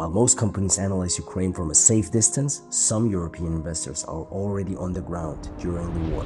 While most companies analyze Ukraine from a safe distance, some European investors are already on the ground during the war.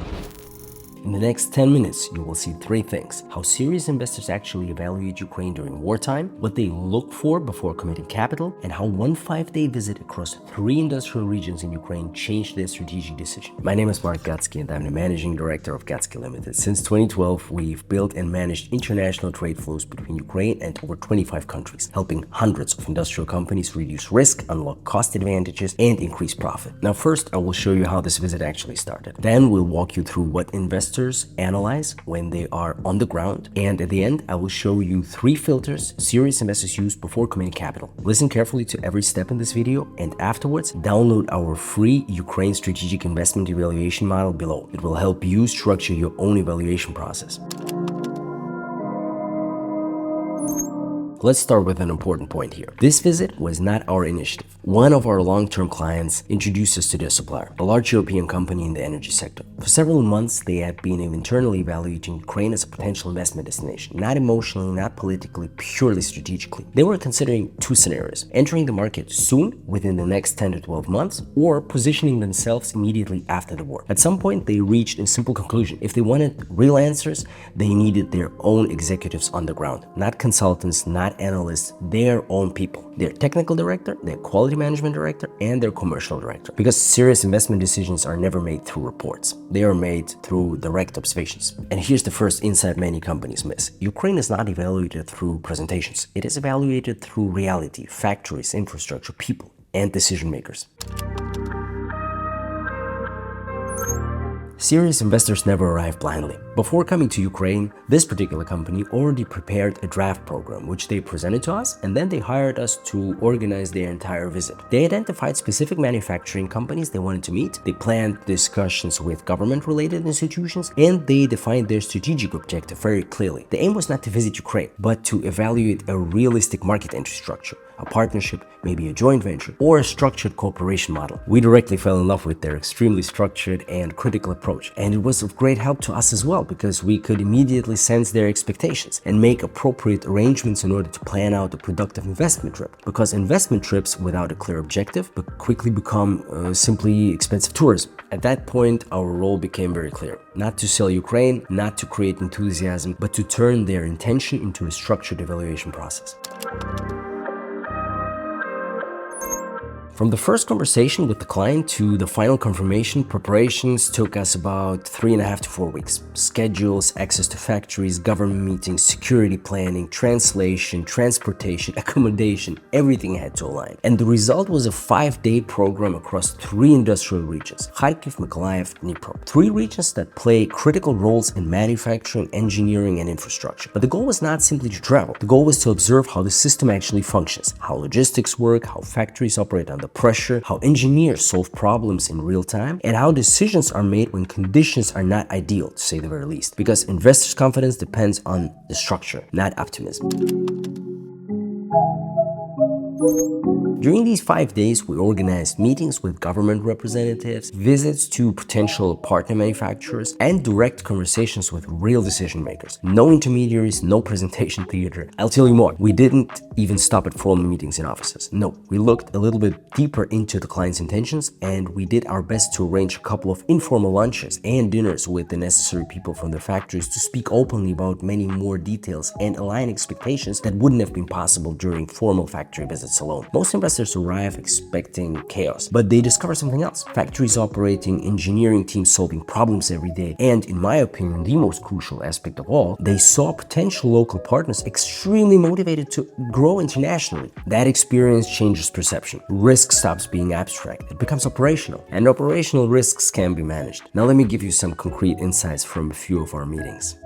In the next 10 minutes, you will see 3 things: how serious investors actually evaluate Ukraine during wartime, what they look for before committing capital, and how one 5-day visit across 3 industrial regions in Ukraine changed their strategic decision. My name is Gazki, and I'm the managing director of Gazki Limited. Since 2012, we've built and managed international trade flows between Ukraine and over 25 countries, helping hundreds of industrial companies reduce risk, unlock cost advantages, and increase profit. Now, first, I will show you how this visit actually started. Then we'll walk you through what investors analyze when they are on the ground, and at the end I will show you 3 filters serious investors use before committing capital. Listen carefully to every step in this video, and afterwards download our free Ukraine strategic investment evaluation model below. It will help you structure your own evaluation process. Let's start with an important point here. This visit was not our initiative. One of our long-term clients introduced us to their supplier, a large European company in the energy sector. For several months, they had been internally evaluating Ukraine as a potential investment destination, not emotionally, not politically, purely strategically. They were considering 2 scenarios: entering the market soon, within the next 10 to 12 months, or positioning themselves immediately after the war. At some point, they reached a simple conclusion: if they wanted real answers, they needed their own executives on the ground, not consultants, not analysts, their own people, their technical director, their quality management director, and their commercial director. Because serious investment decisions are never made through reports. They are made through direct observations. And here's the first insight many companies miss. Ukraine is not evaluated through presentations. It is evaluated through reality, factories, infrastructure, people, and decision makers. Serious investors never arrive blindly. Before coming to Ukraine, this particular company already prepared a draft program, which they presented to us, and then they hired us to organize their entire visit. They identified specific manufacturing companies they wanted to meet, they planned discussions with government-related institutions, and they defined their strategic objective very clearly. The aim was not to visit Ukraine, but to evaluate a realistic market entry structure, a partnership, maybe a joint venture, or a structured cooperation model. We directly fell in love with their extremely structured and critical approach, and it was of great help to us as well, because we could immediately sense their expectations and make appropriate arrangements in order to plan out a productive investment trip. Because investment trips without a clear objective quickly become simply expensive tourism. At that point, our role became very clear: not to sell Ukraine, not to create enthusiasm, but to turn their intention into a structured evaluation process. From the first conversation with the client to the final confirmation, preparations took us about 3.5 to 4 weeks. Schedules, access to factories, government meetings, security planning, translation, transportation, accommodation, everything had to align. And the result was a 5-day program across 3 industrial regions: Kharkiv, Mykolaiv, Dnipro. 3 regions that play critical roles in manufacturing, engineering, and infrastructure. But the goal was not simply to travel. The goal was to observe how the system actually functions, how logistics work, how factories operate under pressure, how engineers solve problems in real time, and how decisions are made when conditions are not ideal, to say the very least. Because investors' confidence depends on the structure, not optimism. During these 5 days, we organized meetings with government representatives, visits to potential partner manufacturers, and direct conversations with real decision makers. No intermediaries, no presentation theater. I'll tell you more. We didn't even stop at formal meetings in offices. No, we looked a little bit deeper into the client's intentions, and we did our best to arrange a couple of informal lunches and dinners with the necessary people from the factories to speak openly about many more details and align expectations that wouldn't have been possible during formal factory visits alone. Most investors arrive expecting chaos, but they discover something else: factories operating, engineering teams solving problems every day, and in my opinion, the most crucial aspect of all, they saw potential local partners extremely motivated to grow internationally. That experience changes perception. Risk stops being abstract. It becomes operational, and operational risks can be managed. Now let me give you some concrete insights from a few of our meetings.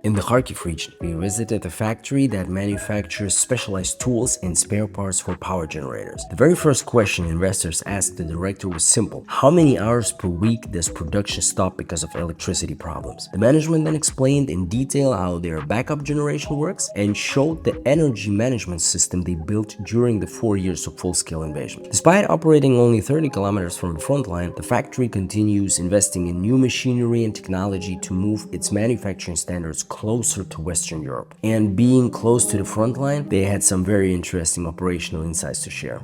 In the Kharkiv region, we visited a factory that manufactures specialized tools and spare parts for power generators. The very first question investors asked the director was simple: how many hours per week does production stop because of electricity problems? The management then explained in detail how their backup generation works and showed the energy management system they built during the 4 years of full-scale invasion. Despite operating only 30 kilometers from the front line, the factory continues investing in new machinery and technology to move its manufacturing standards closer to Western Europe. And being close to the front line, they had some very interesting operational insights to share.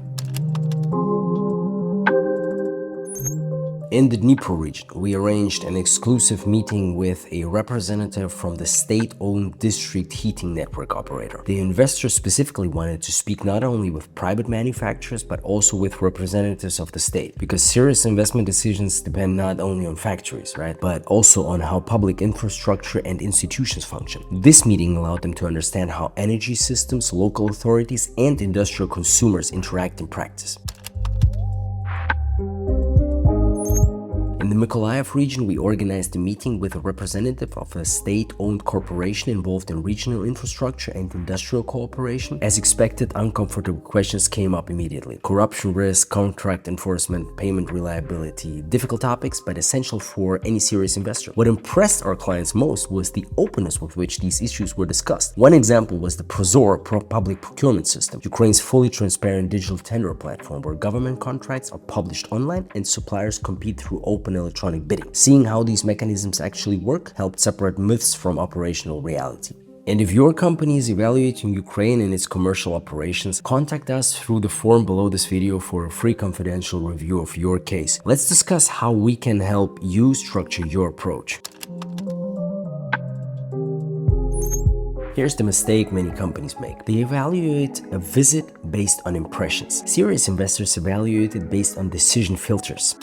In the Dnipro region, we arranged an exclusive meeting with a representative from the state-owned district heating network operator. The investor specifically wanted to speak not only with private manufacturers, but also with representatives of the state, because serious investment decisions depend not only on factories, right, but also on how public infrastructure and institutions function. This meeting allowed them to understand how energy systems, local authorities, and industrial consumers interact in practice. In the Mykolaiv region, we organized a meeting with a representative of a state-owned corporation involved in regional infrastructure and industrial cooperation. As expected, uncomfortable questions came up immediately. Corruption risk, contract enforcement, payment reliability, difficult topics, but essential for any serious investor. What impressed our clients most was the openness with which these issues were discussed. One example was the Prozor public procurement system, Ukraine's fully transparent digital tender platform where government contracts are published online and suppliers compete through open electronic bidding. Seeing how these mechanisms actually work helped separate myths from operational reality. And if your company is evaluating Ukraine and its commercial operations, contact us through the form below this video for a free confidential review of your case. Let's discuss how we can help you structure your approach. Here's the mistake many companies make. They evaluate a visit based on impressions. Serious investors evaluate it based on decision filters.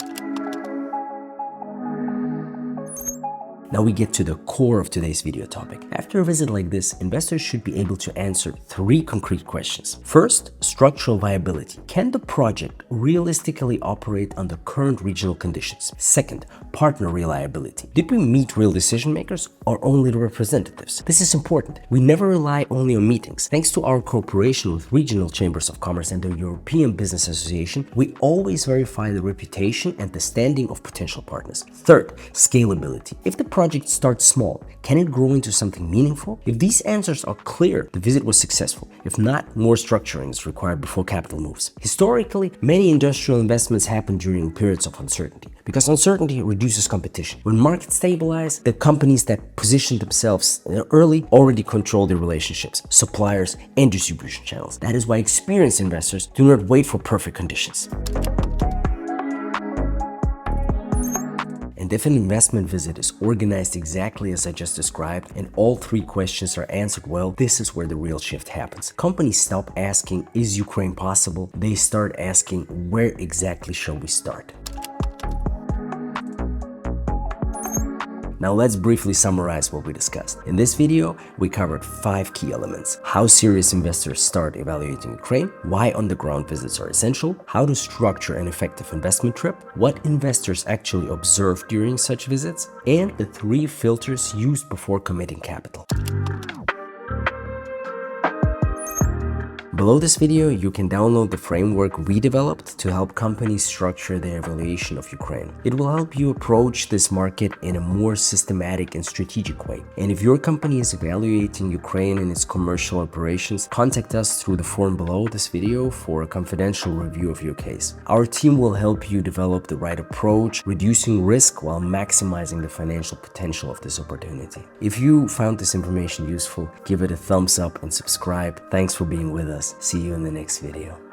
Now we get to the core of today's video topic. After a visit like this, investors should be able to answer 3 concrete questions. First, structural viability. Can the project realistically operate under current regional conditions? Second, partner reliability. Did we meet real decision makers or only the representatives? This is important. We never rely only on meetings. Thanks to our cooperation with regional chambers of commerce and the European Business Association, we always verify the reputation and the standing of potential partners. Third, scalability. If the project starts small, can it grow into something meaningful? If these answers are clear, the visit was successful. If not, more structuring is required before capital moves. Historically, many industrial investments happen during periods of uncertainty, because uncertainty reduces competition. When markets stabilize, the companies that position themselves early already control their relationships, suppliers, and distribution channels. That is why experienced investors do not wait for perfect conditions. And if an investment visit is organized exactly as I just described and all 3 questions are answered well, this is where the real shift happens. Companies stop asking, is Ukraine possible? They start asking, where exactly shall we start? Now let's briefly summarize what we discussed. In this video, we covered 5 key elements: how serious investors start evaluating Ukraine, why on-the-ground visits are essential, how to structure an effective investment trip, what investors actually observe during such visits, and the 3 filters used before committing capital. Below this video, you can download the framework we developed to help companies structure their evaluation of Ukraine. It will help you approach this market in a more systematic and strategic way. And if your company is evaluating Ukraine and its commercial operations, contact us through the form below this video for a confidential review of your case. Our team will help you develop the right approach, reducing risk while maximizing the financial potential of this opportunity. If you found this information useful, give it a thumbs up and subscribe. Thanks for being with us. See you in the next video.